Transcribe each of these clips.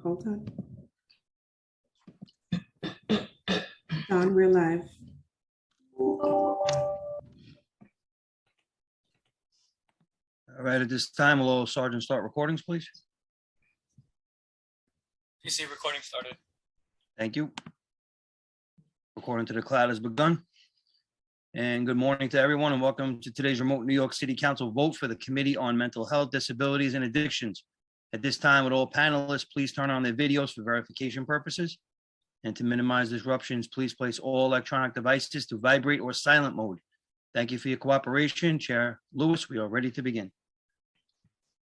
Hold on. Don, we're live. All right, at this time, will Sergeant start recordings, please? PC recording started. Thank you. Recording to the cloud has begun. And good morning to everyone and welcome to today's remote New York City Council vote for the Committee on Mental Health, Disabilities, and Addictions. At this time, would all panelists please turn on their videos for verification purposes? And to minimize disruptions, please place all electronic devices to vibrate or silent mode. Thank you for your cooperation. Chair Lewis, we are ready to begin.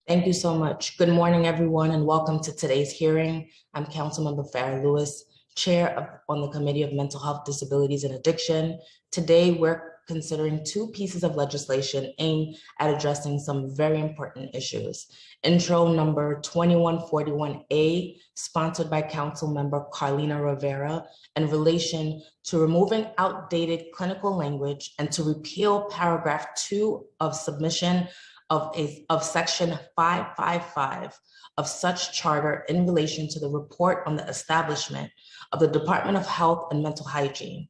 Thank you so much. Good morning, everyone, and welcome to today's hearing. I'm Councilmember Farah Lewis, Chair on the Committee of Mental Health, Disabilities, and Addiction. Today, we're considering two pieces of legislation aimed at addressing some very important issues. Intro number 2141A, sponsored by Councilmember Carlina Rivera, in relation to removing outdated clinical language and to repeal paragraph 2 of submission of section 555 of such charter in relation to the report on the establishment of the Department of Health and Mental Hygiene.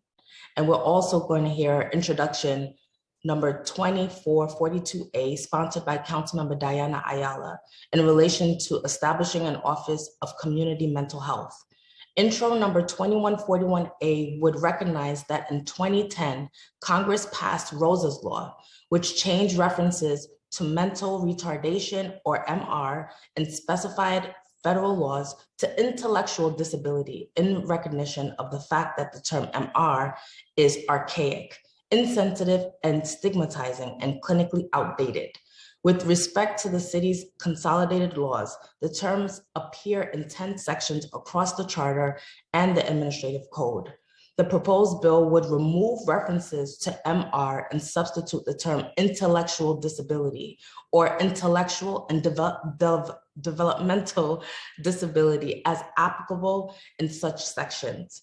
And we're also going to hear introduction number 2442A, sponsored by Councilmember Diana Ayala, in relation to establishing an Office of Community Mental Health. Intro number 2141A would recognize that in 2010, Congress passed Rosa's Law, which changed references to mental retardation, or MR, in specified federal laws to intellectual disability in recognition of the fact that the term MR is archaic, insensitive, and stigmatizing, and clinically outdated. With respect to the city's consolidated laws, the terms appear in 10 sections across the charter and the administrative code. The proposed bill would remove references to MR and substitute the term intellectual disability or intellectual and developmental disability as applicable in such sections.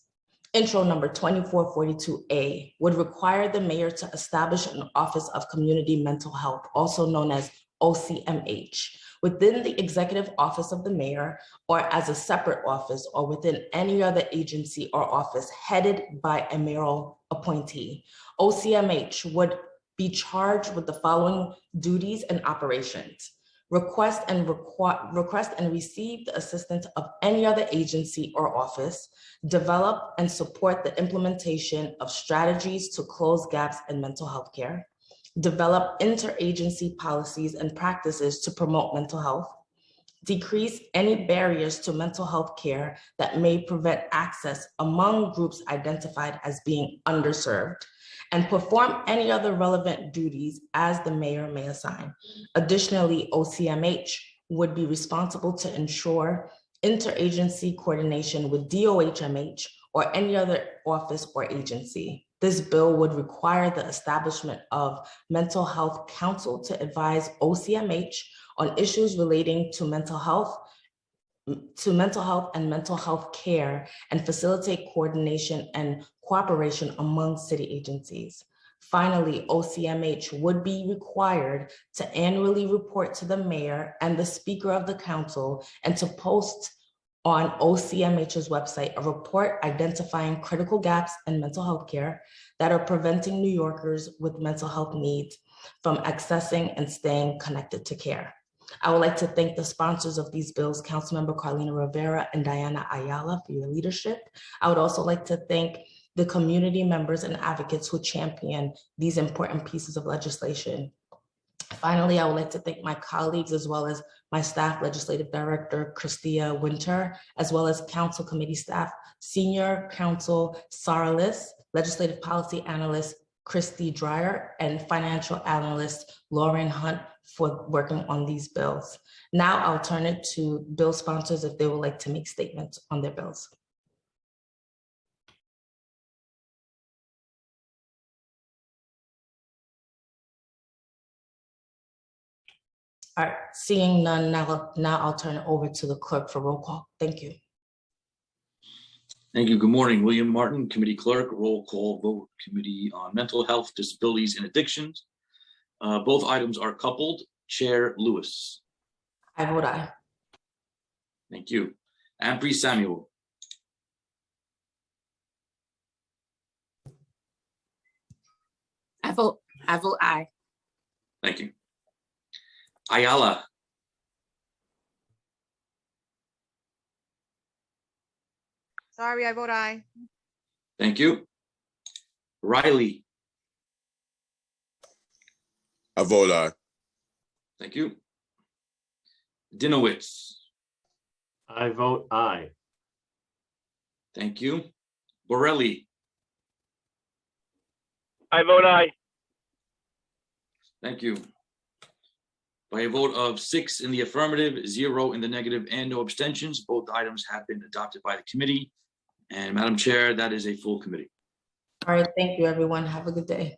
Intro number 2442A would require the mayor to establish an Office of Community Mental Health, also known as OCMH, within the executive office of the mayor or as a separate office or within any other agency or office headed by a mayoral appointee. OCMH would be charged with the following duties and operations: request and receive the assistance of any other agency or office, develop and support the implementation of strategies to close gaps in mental health care, develop interagency policies and practices to promote mental health, decrease any barriers to mental health care that may prevent access among groups identified as being underserved, and perform any other relevant duties as the mayor may assign. Additionally, OCMH would be responsible to ensure interagency coordination with DOHMH or any other office or agency. This bill would require the establishment of Mental Health Council to advise OCMH on issues relating to mental health and mental health care and facilitate coordination and cooperation among city agencies. Finally, OCMH would be required to annually report to the mayor and the speaker of the council and to post on OCMH's website a report identifying critical gaps in mental health care that are preventing New Yorkers with mental health needs from accessing and staying connected to care. I would like to thank the sponsors of these bills, Councilmember Carlina Rivera and Diana Ayala, for your leadership. I would also like to thank the community members and advocates who champion these important pieces of legislation. Finally, I would like to thank my colleagues as well as my staff, Legislative Director Christia Winter, as well as Council Committee staff, Senior Counsel Sarah Liss, Legislative Policy Analyst Christy Dreyer, and Financial Analyst Lauren Hunt for working on these bills. Now I'll turn it to bill sponsors if they would like to make statements on their bills. All right, seeing none, now I'll turn it over to the clerk for roll call. Thank you. Thank you. Good morning. William Martin, Committee Clerk. Roll call vote. Committee on Mental Health, Disabilities, and Addictions. Both items are coupled. Chair Lewis. I vote aye. Thank you. Ampry Samuel. I vote aye. Thank you. Ayala. Sorry, I vote aye. Thank you. Riley. I vote aye. Thank you. Dinowitz. I vote aye. Thank you. Borelli. I vote aye. Thank you. By a vote of 6 in the affirmative, 0 in the negative, and no abstentions, both items have been adopted by the committee. And Madam Chair, that is a full committee. All right, thank you, everyone. Have a good day.